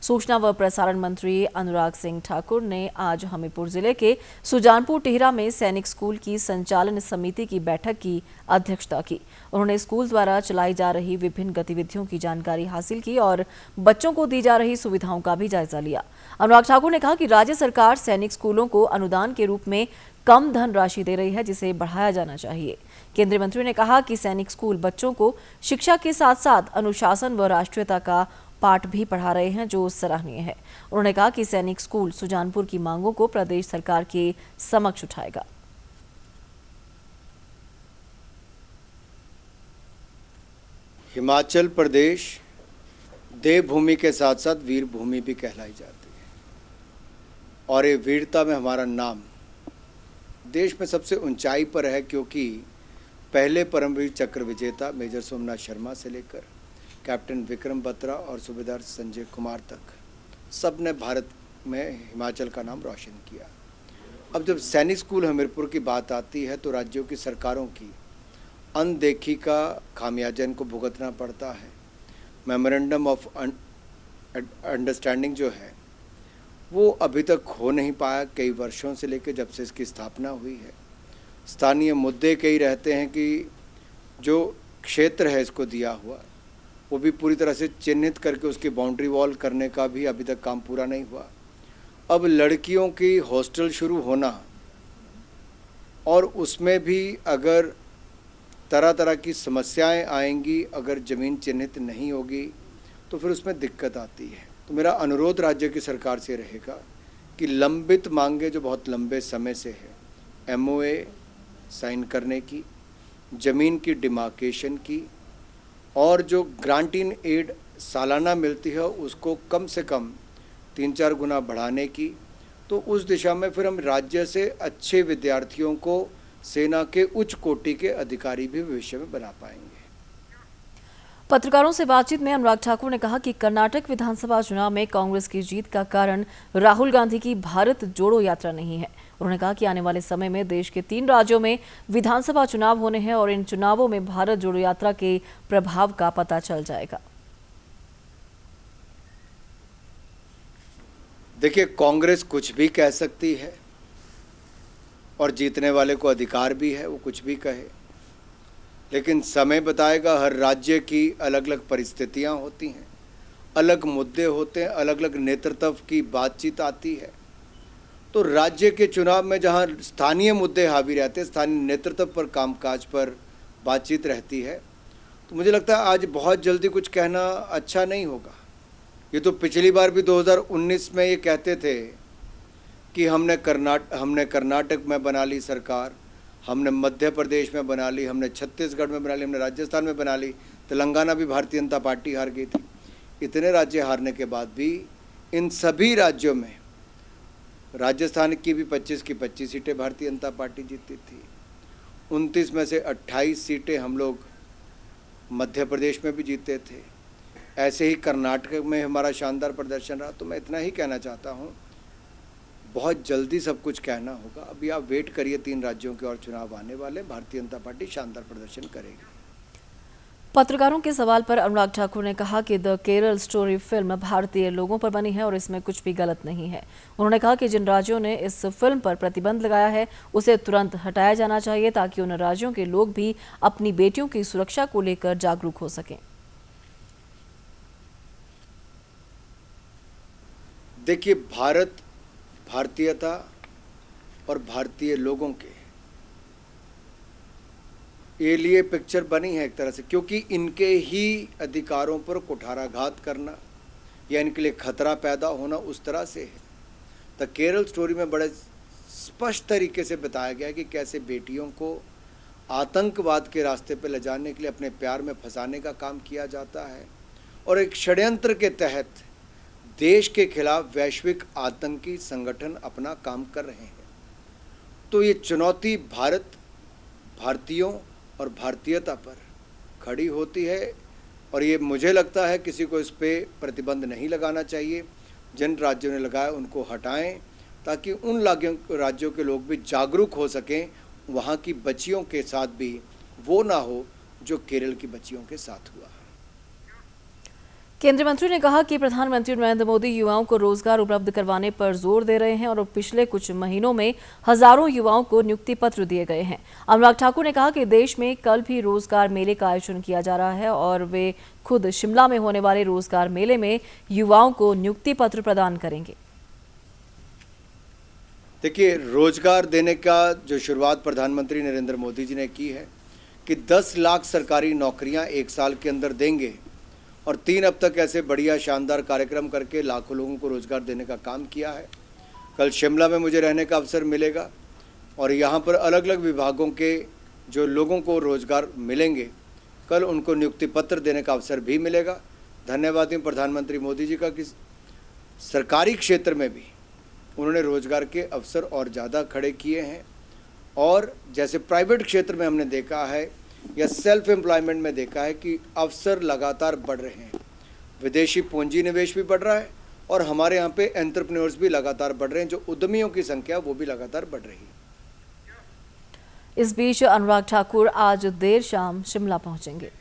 सूचना व प्रसारण मंत्री अनुराग सिंह ठाकुर ने आज हमीरपुर जिले के सुजानपुर टिहरा में सैनिक स्कूल की संचालन समिति की बैठक की अध्यक्षता की। उन्होंने स्कूल द्वारा चलाई जा रही विभिन्न गतिविधियों की जानकारी हासिल की और बच्चों को दी जा रही सुविधाओं का भी जायजा लिया। अनुराग ठाकुर ने कहा कि राज्य सरकार सैनिक स्कूलों को अनुदान के रूप में कम धनराशि दे रही है, जिसे बढ़ाया जाना चाहिए। केंद्रीय मंत्री ने कहा कि सैनिक स्कूल बच्चों को शिक्षा के साथ साथ अनुशासन व राष्ट्रीयता का पाठ भी पढ़ा रहे हैं, जो सराहनीय है। उन्होंने कहा कि सैनिक स्कूल सुजानपुर की मांगों को प्रदेश सरकार के समक्ष उठाएगा। हिमाचल प्रदेश देवभूमि के साथ साथ वीर भूमि भी कहलाई जाती है और ये वीरता में हमारा नाम देश में सबसे ऊंचाई पर है, क्योंकि पहले परमवीर चक्र विजेता मेजर सोमनाथ शर्मा से लेकर कैप्टन विक्रम बत्रा और सूबेदार संजय कुमार तक सब ने भारत में हिमाचल का नाम रोशन किया। अब जब सैनिक स्कूल हमीरपुर की बात आती है तो राज्यों की सरकारों की अनदेखी का खामियाजा इनको भुगतना पड़ता है। मेमोरेंडम ऑफ अंडरस्टैंडिंग जो है वो अभी तक हो नहीं पाया, कई वर्षों से लेकर जब से इसकी स्थापना हुई है। स्थानीय मुद्दे कई रहते हैं कि जो क्षेत्र है इसको दिया हुआ वो भी पूरी तरह से चिन्हित करके उसकी बाउंड्री वॉल करने का भी अभी तक काम पूरा नहीं हुआ। अब लड़कियों की हॉस्टल शुरू होना और उसमें भी अगर तरह तरह की समस्याएं आएंगी, अगर ज़मीन चिन्हित नहीं होगी तो फिर उसमें दिक्कत आती है। तो मेरा अनुरोध राज्य की सरकार से रहेगा कि लंबित मांगे जो बहुत लंबे समय से है, एमओए साइन करने की, ज़मीन की डिमार्केशन की और जो ग्रांट इन एड सालाना मिलती है उसको कम से कम 3-4 गुना बढ़ाने की, तो उस दिशा में फिर हम राज्य से अच्छे विद्यार्थियों को सेना के उच्च कोटि के अधिकारी भी भविष्य में बना पाएंगे। पत्रकारों से बातचीत में अनुराग ठाकुर ने कहा कि कर्नाटक विधानसभा चुनाव में कांग्रेस की जीत का कारण राहुल गांधी की भारत जोड़ो यात्रा नहीं है। उन्होंने कहा कि आने वाले समय में देश के 3 राज्यों में विधानसभा चुनाव होने हैं और इन चुनावों में भारत जोड़ो यात्रा के प्रभाव का पता चल जाएगा। देखिए, कांग्रेस कुछ भी कह सकती है और जीतने वाले को अधिकार भी है वो कुछ भी कहे, लेकिन समय बताएगा। हर राज्य की अलग अलग परिस्थितियां होती हैं, अलग मुद्दे होते हैं, अलग अलग नेतृत्व की बातचीत आती है। तो राज्य के चुनाव में जहां स्थानीय मुद्दे हावी रहते हैं, स्थानीय नेतृत्व पर, कामकाज पर बातचीत रहती है, तो मुझे लगता है आज बहुत जल्दी कुछ कहना अच्छा नहीं होगा। ये तो पिछली बार भी 2019 में ये कहते थे कि हमने कर्नाटक में बना ली सरकार, हमने मध्य प्रदेश में बना ली, हमने छत्तीसगढ़ में बना ली, हमने राजस्थान में बना ली, तेलंगाना भी भारतीय जनता पार्टी हार गई थी। इतने राज्य हारने के बाद भी इन सभी राज्यों में राजस्थान की भी 25 की 25 सीटें भारतीय जनता पार्टी जीती थी। 29 में से 28 सीटें हम लोग मध्य प्रदेश में भी जीते थे। ऐसे ही कर्नाटक में हमारा शानदार प्रदर्शन रहा। तो मैं इतना ही कहना चाहता हूँ, बहुत जल्दी सब कुछ कहना होगा। अभी आप वेट करिए, 3 राज्यों के और चुनाव आने वाले, भारतीय जनता पार्टी शानदार प्रदर्शन करेगी। पत्रकारों के सवाल पर अनुराग ठाकुर ने कहा कि द केरल स्टोरी फिल्म भारतीय लोगों पर बनी है और इसमें कुछ भी गलत नहीं है। उन्होंने कहा कि जिन राज्यों ने इस फिल्म पर प्रतिबंध लगाया है उसे तुरंत हटाया जाना चाहिए, ताकि उन राज्यों के लोग भी अपनी बेटियों की सुरक्षा को लेकर जागरूक हो सकें। देखिए, भारत, भारतीयता और भारतीय लोगों के ये लिए पिक्चर बनी है एक तरह से, क्योंकि इनके ही अधिकारों पर कुठाराघात करना या इनके लिए खतरा पैदा होना उस तरह से है। द केरल स्टोरी में बड़े स्पष्ट तरीके से बताया गया कि कैसे बेटियों को आतंकवाद के रास्ते पर ले जाने के लिए अपने प्यार में फंसाने का काम किया जाता है और एक षड्यंत्र के तहत देश के खिलाफ वैश्विक आतंकी संगठन अपना काम कर रहे हैं। तो ये चुनौती भारत, भारतीयों और भारतीयता पर खड़ी होती है और ये मुझे लगता है किसी को इस पर प्रतिबंध नहीं लगाना चाहिए। जिन राज्यों ने लगाया उनको हटाएं, ताकि उन राज्यों के लोग भी जागरूक हो सकें, वहाँ की बच्चियों के साथ भी वो ना हो जो केरल की बच्चियों के साथ हुआ। केंद्रीय मंत्री ने कहा कि प्रधानमंत्री नरेंद्र मोदी युवाओं को रोजगार उपलब्ध करवाने पर जोर दे रहे हैं और पिछले कुछ महीनों में हजारों युवाओं को नियुक्ति पत्र दिए गए हैं। अनुराग ठाकुर ने कहा कि देश में कल भी रोजगार मेले का आयोजन किया जा रहा है और वे खुद शिमला में होने वाले रोजगार मेले में युवाओं को नियुक्ति पत्र प्रदान करेंगे। देखिए, रोजगार देने का जो शुरुआत प्रधानमंत्री नरेंद्र मोदी जी ने की है कि 10 लाख सरकारी नौकरियां 1 साल के अंदर देंगे और 3 अब तक ऐसे बढ़िया शानदार कार्यक्रम करके लाखों लोगों को रोजगार देने का काम किया है। कल शिमला में मुझे रहने का अवसर मिलेगा और यहाँ पर अलग अलग विभागों के जो लोगों को रोजगार मिलेंगे, कल उनको नियुक्ति पत्र देने का अवसर भी मिलेगा। धन्यवाद हूँ प्रधानमंत्री मोदी जी का कि सरकारी क्षेत्र में भी उन्होंने रोजगार के अवसर और ज़्यादा खड़े किए हैं और जैसे प्राइवेट क्षेत्र में हमने देखा है या सेल्फ एम्प्लॉयमेंट में देखा है कि अवसर लगातार बढ़ रहे हैं, विदेशी पूंजी निवेश भी बढ़ रहा है और हमारे यहाँ पे एंटरप्रेन्योर्स भी लगातार बढ़ रहे हैं, जो उद्यमियों की संख्या वो भी लगातार बढ़ रही है। इस बीच अनुराग ठाकुर आज देर शाम शिमला पहुंचेंगे।